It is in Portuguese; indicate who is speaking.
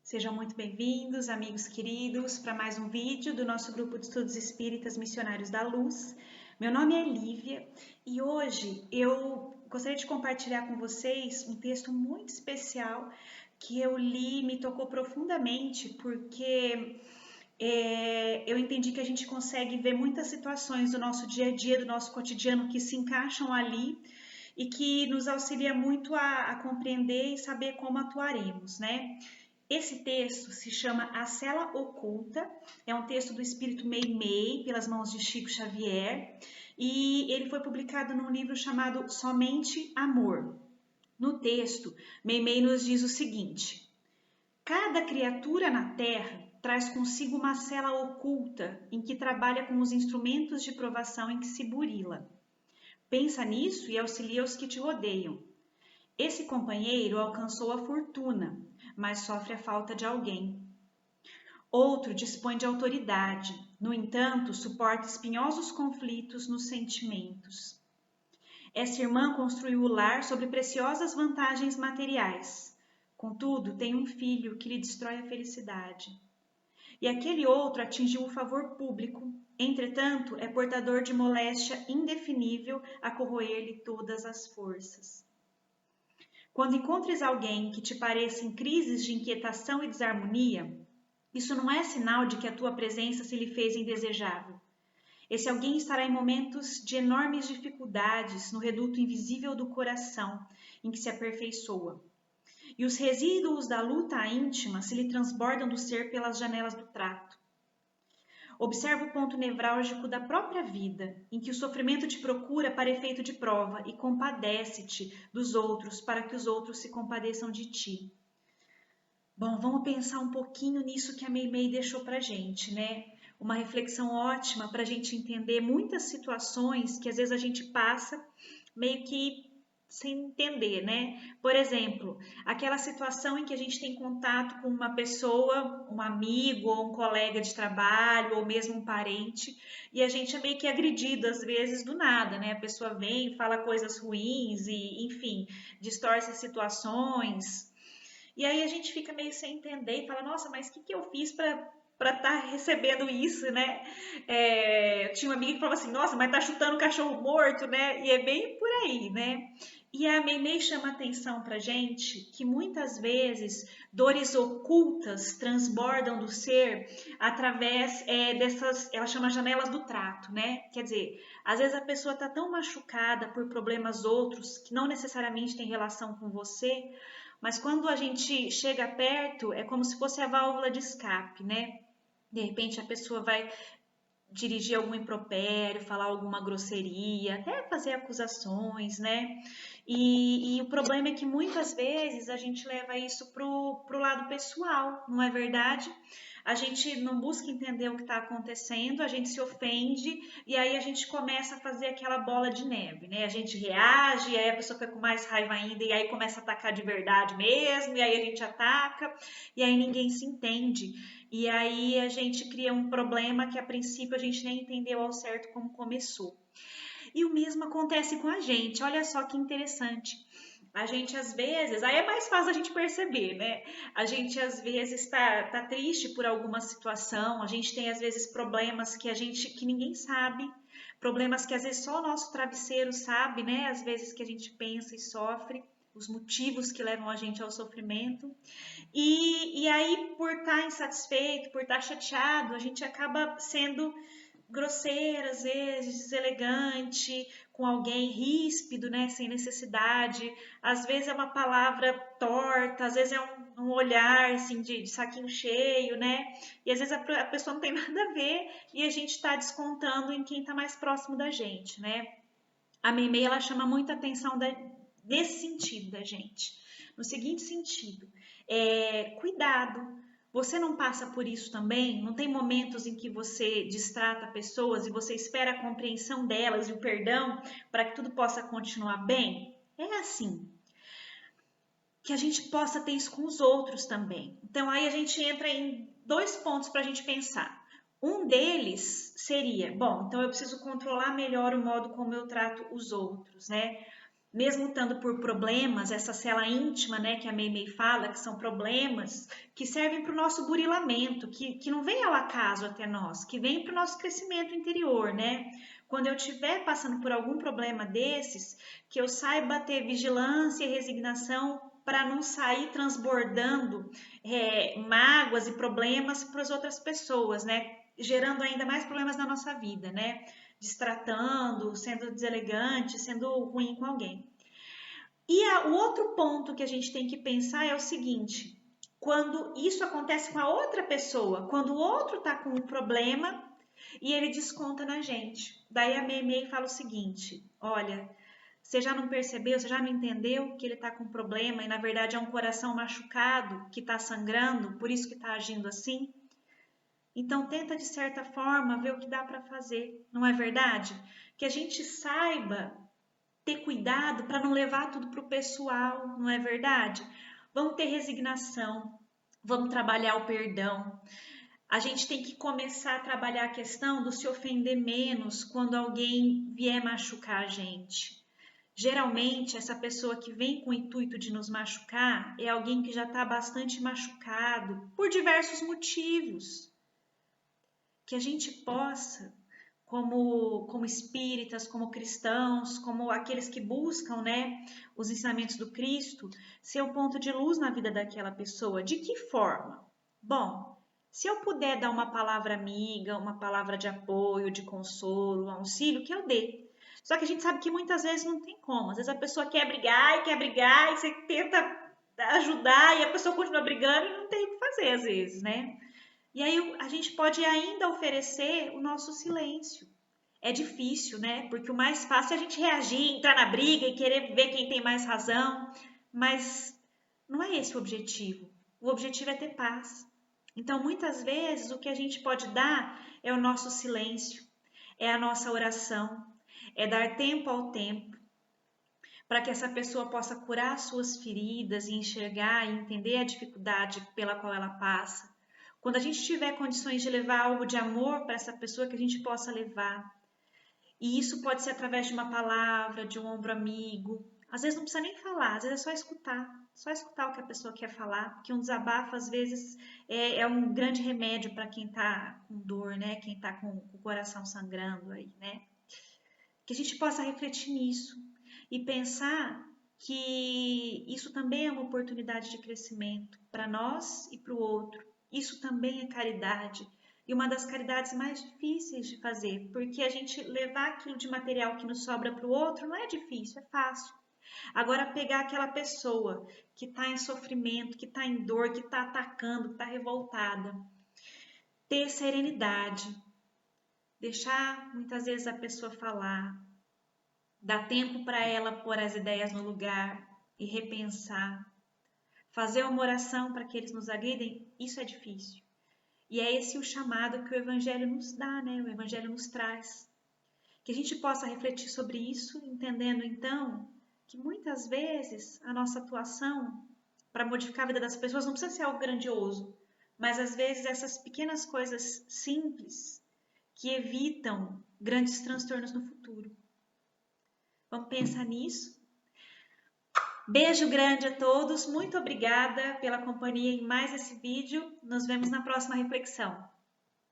Speaker 1: Sejam muito bem-vindos, amigos queridos, para mais um vídeo do nosso grupo de estudos espíritas Missionários da Luz. Meu nome é Lívia e hoje eu gostaria de compartilhar com vocês um texto muito especial que eu li e me tocou profundamente porque eu entendi que a gente consegue ver muitas situações do nosso dia a dia, do nosso cotidiano que se encaixam ali e que nos auxilia muito a compreender e saber como atuaremos, né? Esse texto se chama A Cela Oculta, é um texto do espírito Meimei, pelas mãos de Chico Xavier, e ele foi publicado num livro chamado Somente Amor. No texto, Meimei nos diz o seguinte: cada criatura na Terra traz consigo uma cela oculta em que trabalha com os instrumentos de provação em que se burila. Pensa nisso e auxilia os que te rodeiam. Esse companheiro alcançou a fortuna, mas sofre a falta de alguém. Outro dispõe de autoridade, no entanto, suporta espinhosos conflitos nos sentimentos. Essa irmã construiu o lar sobre preciosas vantagens materiais. Contudo, tem um filho que lhe destrói a felicidade. E aquele outro atingiu o favor público, entretanto, é portador de moléstia indefinível a corroer-lhe todas as forças. Quando encontres alguém que te pareça em crises de inquietação e desarmonia, isso não é sinal de que a tua presença se lhe fez indesejável. Esse alguém estará em momentos de enormes dificuldades no reduto invisível do coração, em que se aperfeiçoa. E os resíduos da luta íntima se lhe transbordam do ser pelas janelas do trato. Observa o ponto nevrálgico da própria vida, em que o sofrimento te procura para efeito de prova e compadece-te dos outros para que os outros se compadeçam de ti. Bom, vamos pensar um pouquinho nisso que a Meimei deixou pra gente, né? Uma reflexão ótima para a gente entender muitas situações que às vezes a gente passa meio que sem entender, né? Por exemplo, aquela situação em que a gente tem contato com uma pessoa, um amigo ou um colega de trabalho ou mesmo um parente e a gente é meio que agredido às vezes do nada, né? A pessoa vem, fala coisas ruins e, enfim, distorce as situações. E aí a gente fica meio sem entender e fala, nossa, mas o que eu fiz para estar recebendo isso, né? Tinha uma amiga que falava assim, nossa, mas tá chutando cachorro morto, né? E é bem por aí, né? E a Meimei chama atenção pra gente que muitas vezes dores ocultas transbordam do ser através dessas, ela chama janelas do trato, né? Quer dizer, às vezes a pessoa tá tão machucada por problemas outros que não necessariamente tem relação com você, mas quando a gente chega perto, é como se fosse a válvula de escape, né? De repente a pessoa vai dirigir algum impropério, falar alguma grosseria, até fazer acusações, né? E o problema é que muitas vezes a gente leva isso pro lado pessoal, não é verdade? A gente não busca entender o que está acontecendo, a gente se ofende e aí a gente começa a fazer aquela bola de neve, né? A gente reage, e aí a pessoa fica com mais raiva ainda e aí começa a atacar de verdade mesmo, e aí a gente ataca e aí ninguém se entende. E aí a gente cria um problema que a princípio a gente nem entendeu ao certo como começou. E o mesmo acontece com a gente. Olha só que interessante. A gente às vezes, aí é mais fácil a gente perceber, né? A gente às vezes tá triste por alguma situação, a gente tem às vezes problemas que ninguém sabe, problemas que às vezes só o nosso travesseiro sabe, né? Às vezes que a gente pensa e sofre, os motivos que levam a gente ao sofrimento. E aí, por estar insatisfeito, por estar chateado, a gente acaba sendo grosseira, às vezes, deselegante, com alguém ríspido, né, sem necessidade. Às vezes é uma palavra torta, às vezes é um olhar assim de saquinho cheio, né? E às vezes a pessoa não tem nada a ver e a gente está descontando em quem está mais próximo da gente, né? A Meimei, ela chama muita atenção nesse sentido da gente. No seguinte sentido, cuidado. Você não passa por isso também? Não tem momentos em que você distrata pessoas e você espera a compreensão delas e o perdão para que tudo possa continuar bem? É assim. Que a gente possa ter isso com os outros também. Então aí a gente entra em dois pontos para a gente pensar. Um deles seria, bom, então eu preciso controlar melhor o modo como eu trato os outros, né? mesmo lutando por problemas, essa cela íntima, né, que a Meimei fala, que são problemas que servem para o nosso burilamento, que não vem ao acaso até nós, que vem para o nosso crescimento interior, né? Quando eu estiver passando por algum problema desses, que eu saiba ter vigilância e resignação para não sair transbordando mágoas e problemas para as outras pessoas, né? Gerando ainda mais problemas na nossa vida, né? Destratando, sendo deselegante, sendo ruim com alguém. E o outro ponto que a gente tem que pensar é o seguinte: quando isso acontece com a outra pessoa, quando o outro está com um problema e ele desconta na gente. Daí a Meimei fala o seguinte: olha, você já não percebeu, você já não entendeu que ele está com um problema e na verdade é um coração machucado que está sangrando, por isso que está agindo assim? Então tenta de certa forma ver o que dá para fazer, não é verdade? Que a gente saiba ter cuidado para não levar tudo para o pessoal, não é verdade? Vamos ter resignação, vamos trabalhar o perdão. A gente tem que começar a trabalhar a questão do se ofender menos quando alguém vier machucar a gente. Geralmente, essa pessoa que vem com o intuito de nos machucar é alguém que já está bastante machucado por diversos motivos. Que a gente possa, como espíritas, como cristãos, como aqueles que buscam, né, os ensinamentos do Cristo, ser um ponto de luz na vida daquela pessoa. De que forma? Bom, se eu puder dar uma palavra amiga, uma palavra de apoio, de consolo, auxílio, que eu dê. Só que a gente sabe que muitas vezes não tem como. Às vezes a pessoa quer brigar, e você tenta ajudar e a pessoa continua brigando e não tem o que fazer às vezes, né? E aí a gente pode ainda oferecer o nosso silêncio. É difícil, né? Porque o mais fácil é a gente reagir, entrar na briga e querer ver quem tem mais razão, mas não é esse o objetivo. O objetivo é ter paz. Então, muitas vezes, o que a gente pode dar é o nosso silêncio, é a nossa oração, é dar tempo ao tempo, para que essa pessoa possa curar suas feridas e enxergar e entender a dificuldade pela qual ela passa. Quando a gente tiver condições de levar algo de amor para essa pessoa, que a gente possa levar. E isso pode ser através de uma palavra, de um ombro amigo. Às vezes não precisa nem falar, às vezes é só escutar. Só escutar o que a pessoa quer falar, porque um desabafo, às vezes, é um grande remédio para quem está com dor, né? Quem está com o coração sangrando aí, né? Que a gente possa refletir nisso e pensar que isso também é uma oportunidade de crescimento para nós e para o outro. Isso também é caridade. E uma das caridades mais difíceis de fazer, porque a gente levar aquilo de material que nos sobra para o outro não é difícil, é fácil. Agora, pegar aquela pessoa que está em sofrimento, que está em dor, que está atacando, que está revoltada, ter serenidade, deixar muitas vezes a pessoa falar, dar tempo para ela pôr as ideias no lugar e repensar, fazer uma oração para que eles nos agridem, isso é difícil. E é esse o chamado que o Evangelho nos dá, né? O Evangelho nos traz. Que a gente possa refletir sobre isso, entendendo então que muitas vezes a nossa atuação para modificar a vida das pessoas não precisa ser algo grandioso, mas às vezes essas pequenas coisas simples que evitam grandes transtornos no futuro. Vamos pensar nisso? Beijo grande a todos, muito obrigada pela companhia em mais esse vídeo. Nos vemos na próxima reflexão.